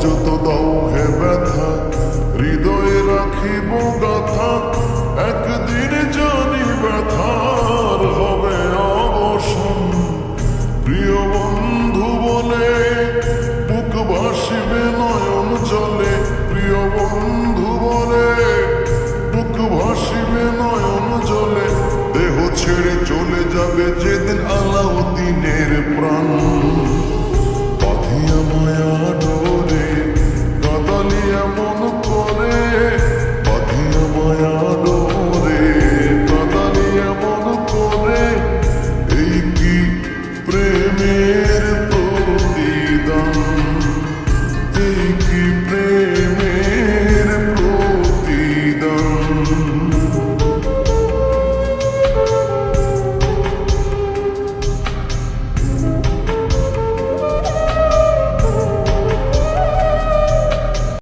যত দাও হে ব্যথা, হৃদয়ে রাখিব গাথা, একদিন জানি ব্যথার হবে অবসান। প্রিয় বন্ধু বলে বুক ভাসিবে নয়ন জলে, প্রিয় বন্ধু বলে বুক ভাসিবে নয়ন জলে, দেহ ছেড়ে চলে যাবে যেদিন আলাউদ্দিনের প্রাণ। বাঁধিয়া মায়া ডোরে কাদালিয়া মন করে, বাঁধিয়া মায়া ডোরে কাদালিয়া মন করে, এই কি প্রেমের প্রতিদান, এই